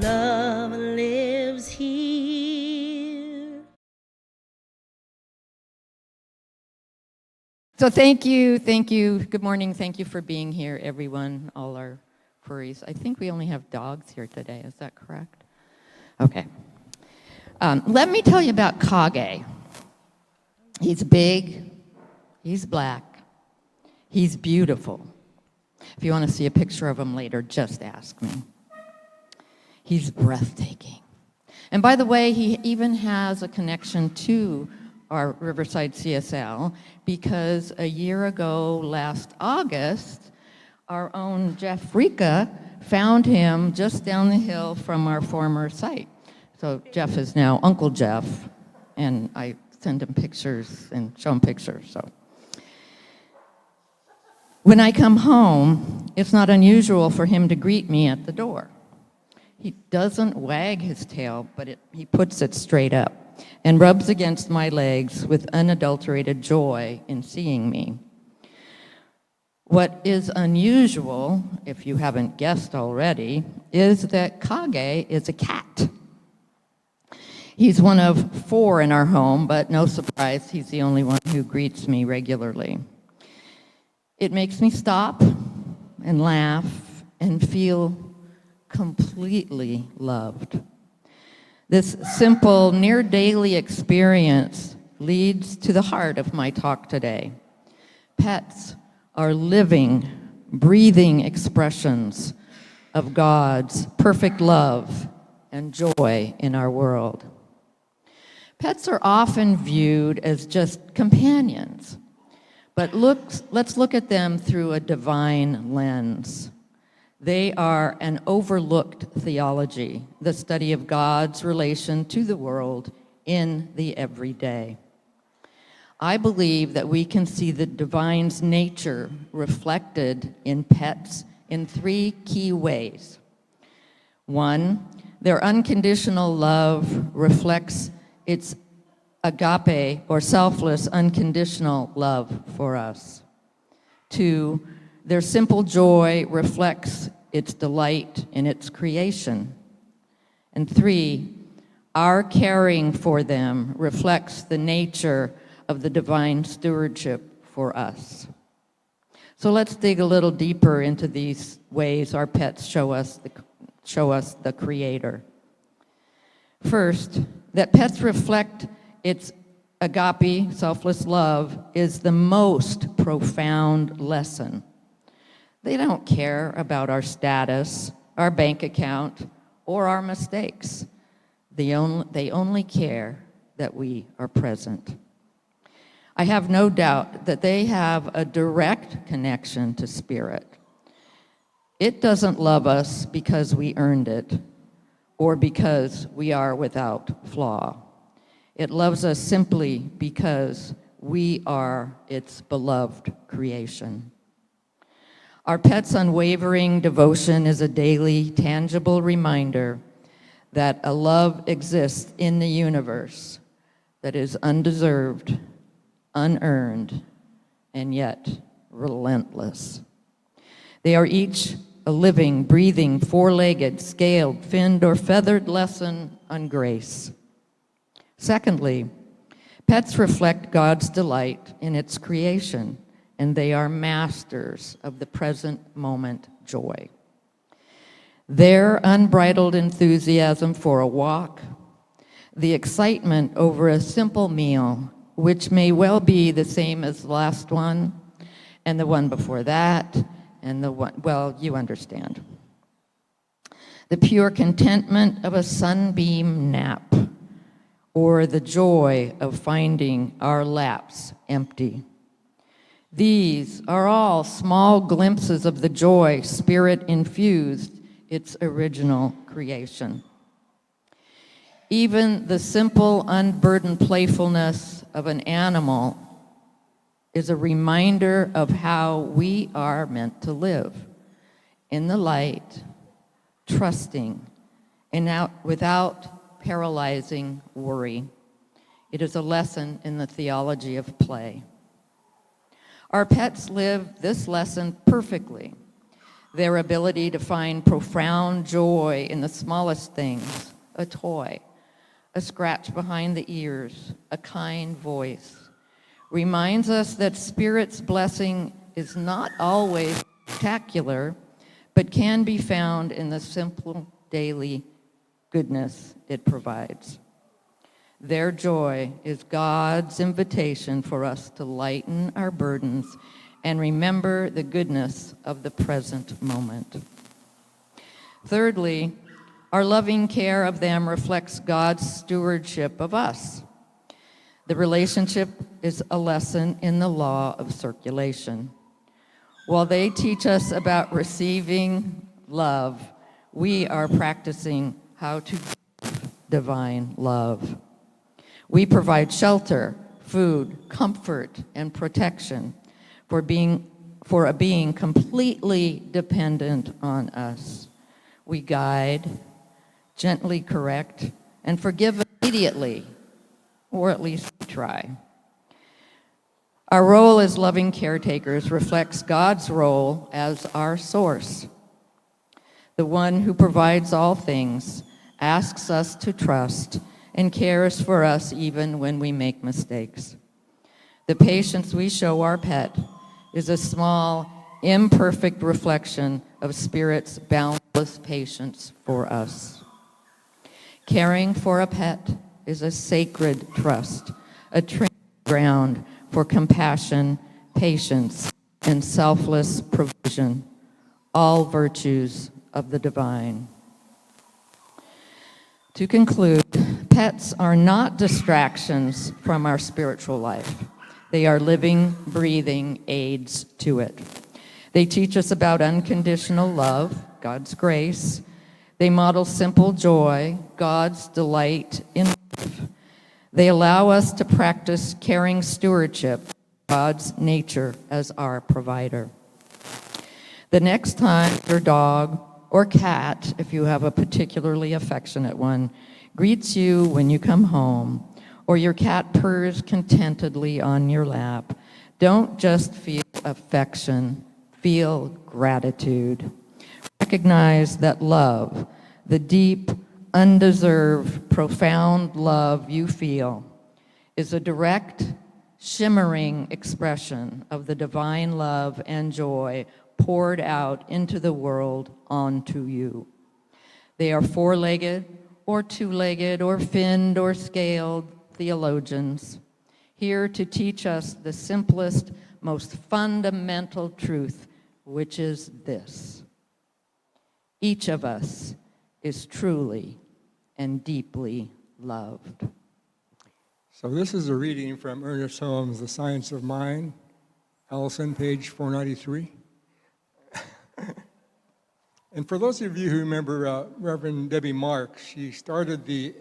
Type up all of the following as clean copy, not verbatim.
love lives here. So thank you. Good morning. Thank you for being here, everyone, all our furries. I think we only have dogs here today. Is that correct? Okay. Let me tell you about Kage. He's big. He's black. He's beautiful. If you want to see a picture of him later, just ask me. He's breathtaking. And by the way, he even has a connection to our Riverside CSL because a year ago, last August, our own Jeff Rika found him just down the hill from our former site. So Jeff is now Uncle Jeff, and I send him pictures and show him pictures. So when I come home, it's not unusual for him to greet me at the door. He doesn't wag his tail, but he puts it straight up and rubs against my legs with unadulterated joy in seeing me. What is unusual, if you haven't guessed already, is that Kage is a cat. He's one of 4 in our home, but no surprise, he's the only one who greets me regularly. It makes me stop and laugh and feel completely loved. This simple, near daily experience leads to the heart of my talk today. Pets are living, breathing expressions of God's perfect love and joy in our world. Pets are often viewed as just companions, but let's look at them through a divine lens. They are an overlooked theology, the study of God's relation to the world in the everyday. I believe that we can see the divine's nature reflected in pets in 3 key ways. 1, their unconditional love reflects its agape, or selfless, unconditional love for us. 2, their simple joy reflects its delight in its creation. And 3, our caring for them reflects the nature of the divine stewardship for us. So let's dig a little deeper into these ways our pets show us the Creator. First, that pets reflect its agape, selfless love, is the most profound lesson. They don't care about our status, our bank account, or our mistakes. They only care that we are present. I have no doubt that they have a direct connection to spirit. It doesn't love us because we earned it or because we are without flaw. It loves us simply because we are its beloved creation. Our pet's unwavering devotion is a daily, tangible reminder that a love exists in the universe that is undeserved, unearned, and yet relentless. They are each a living, breathing, 4-legged, scaled, finned, or feathered lesson on grace. Secondly, pets reflect God's delight in its creation, and they are masters of the present moment joy. Their unbridled enthusiasm for a walk, the excitement over a simple meal, which may well be the same as the last one, and the one before that, and the one, well, you understand. The pure contentment of a sunbeam nap, or the joy of finding our laps empty. These are all small glimpses of the joy Spirit infused its original creation. Even the simple, unburdened playfulness of an animal is a reminder of how we are meant to live, in the light, trusting, and without paralyzing worry. It is a lesson in the theology of play. Our pets live this lesson perfectly. their ability to find profound joy in the smallest things, a toy, a scratch behind the ears, a kind voice, reminds us that Spirit's blessing is not always spectacular, but can be found in the simple daily goodness it provides. Their joy is God's invitation for us to lighten our burdens and remember the goodness of the present moment. Thirdly, our loving care of them reflects God's stewardship of us. The relationship is a lesson in the law of circulation. While they teach us about receiving love, we are practicing how to give divine love. We provide shelter, food, comfort, and protection for a being completely dependent on us. We guide, gently correct, and forgive immediately, or at least we try. Our role as loving caretakers reflects God's role as our source. The one who provides all things asks us to trust and cares for us even when we make mistakes. The patience we show our pet is a small, imperfect reflection of Spirit's boundless patience for us. Caring for a pet is a sacred trust, a training ground for compassion, patience, and selfless provision, all virtues of the divine. To conclude, pets are not distractions from our spiritual life. They are living, breathing aids to it. They teach us about unconditional love, God's grace. They model simple joy, God's delight in life. They allow us to practice caring stewardship, God's nature as our provider. The next time your dog or cat, if you have a particularly affectionate one, greets you when you come home, or your cat purrs contentedly on your lap, don't just feel affection, feel gratitude. Recognize that love, the deep, undeserved, profound love you feel, is a direct, shimmering expression of the divine love and joy poured out into the world onto you. They are four-legged or two-legged or finned or scaled theologians, here to teach us the simplest, most fundamental truth, which is this: each of us is truly and deeply loved. So this is a reading from Ernest Holmes' The Science of Mind, Allison, page 493. And for those of you who remember Reverend Debbie Marks, she started the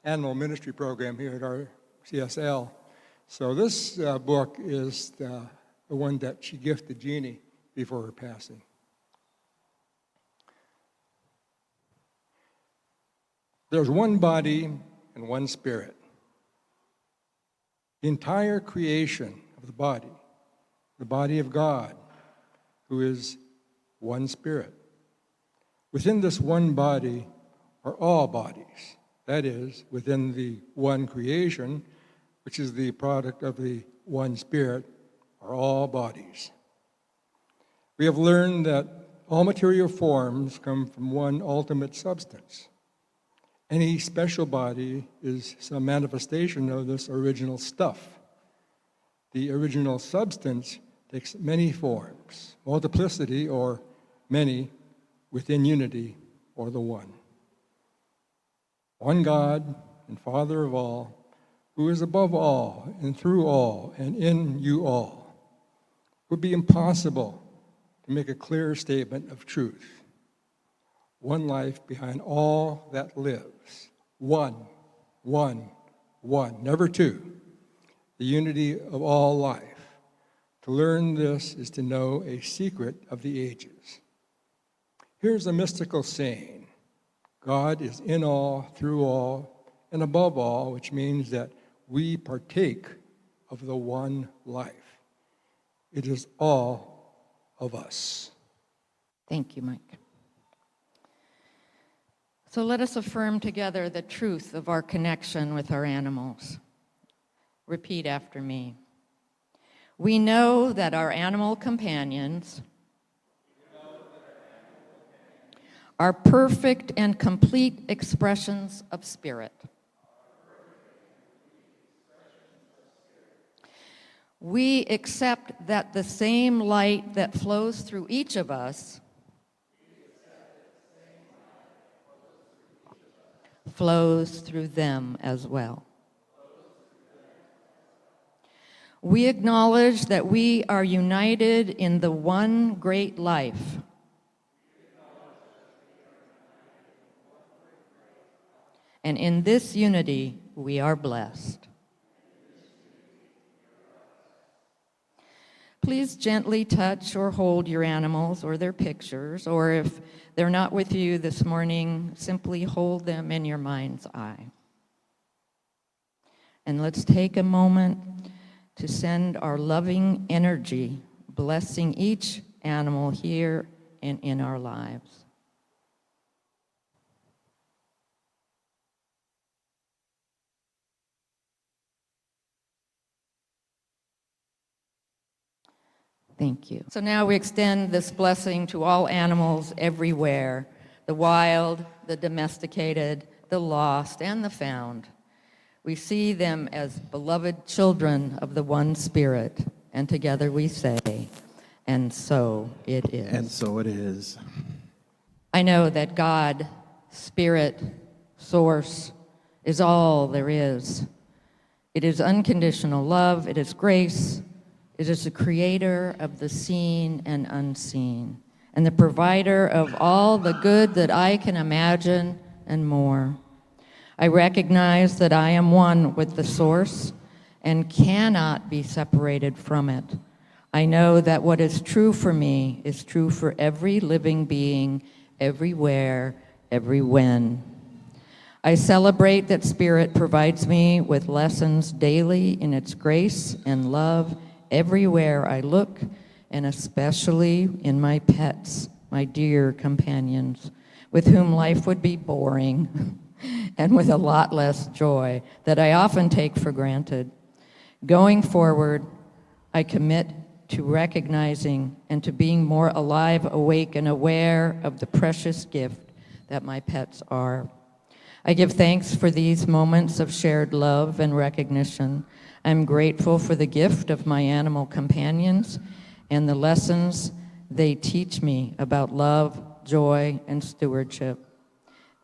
animal ministry program here at our CSL. So this book is the one that she gifted Jeanne before her passing. There's one body and one spirit. The entire creation of the body of God, who is one spirit. Within this one body are all bodies. That is, within the one creation, which is the product of the one spirit, are all bodies. We have learned that all material forms come from one ultimate substance. Any special body is some manifestation of this original stuff. The original substance takes many forms, multiplicity or many within unity or the one. One God and Father of all, who is above all and through all and in you all. It would be impossible to make a clearer statement of truth. One life behind all that lives. One, never two. The unity of all life. To learn this is to know a secret of the ages. Here's a mystical saying: God is in all, through all, and above all, which means that we partake of the one life. It is all of us. Thank you, Mike. So let us affirm together the truth of our connection with our animals. Repeat after me. We know that our animal companions are perfect and complete expressions of spirit. We accept that the same light that flows through each of us flows through them as well. We acknowledge that we are united in the one great life. And in this unity, we are blessed. Please gently touch or hold your animals or their pictures, or if they're not with you this morning, simply hold them in your mind's eye. And let's take a moment to send our loving energy, blessing each animal here and in our lives. Thank you. So now we extend this blessing to all animals everywhere, the wild, the domesticated, the lost, and the found. We see them as beloved children of the one Spirit, and together we say, and so it is. And so it is. I know that God, Spirit, Source, is all there is. It is unconditional love, it is grace, it is the creator of the seen and unseen, and the provider of all the good that I can imagine and more. I recognize that I am one with the source and cannot be separated from it. I know that what is true for me is true for every living being, everywhere, every when. I celebrate that Spirit provides me with lessons daily in its grace and love everywhere I look, and especially in my pets, my dear companions, with whom life would be boring and with a lot less joy that I often take for granted. Going forward, I commit to recognizing and to being more alive, awake, and aware of the precious gift that my pets are. I give thanks for these moments of shared love and recognition. I'm grateful for the gift of my animal companions and the lessons they teach me about love, joy, and stewardship.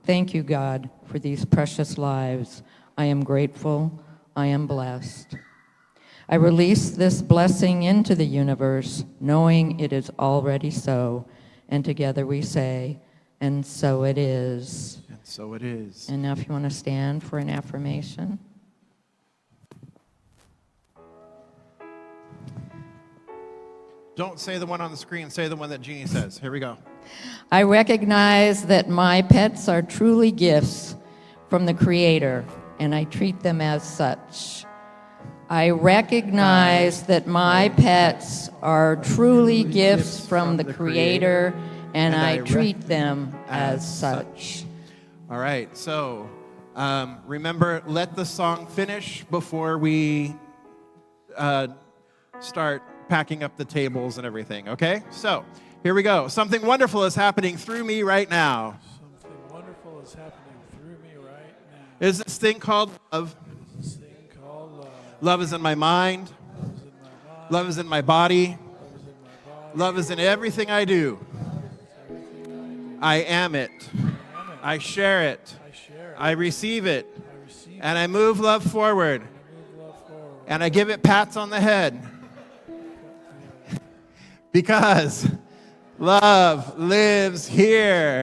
Thank you, God, for these precious lives. I am grateful. I am blessed. I release this blessing into the universe, knowing it is already so. And together we say, and so it is. And so it is. And now if you want to stand for an affirmation. Don't say the one on the screen, say the one that Jeanne says. Here we go. I recognize that my pets are truly gifts from the Creator, and I treat them as such. I recognize that my pets are truly gifts from the Creator, and I treat them as such. All right, so remember, let the song finish before we start packing up the tables and everything, okay? So, here we go. Something wonderful is happening through me right now. Something wonderful is happening through me right now. There's this thing called love. This thing called love. Love is in my mind. Love is in my mind. Love is in my body. Love is in my body. Love is in everything I do. Everything I am it. I do. I am it. I share it. I share it. I receive it. I receive And I move love forward. it. I move love forward. And I give it pats on the head. Because love lives here.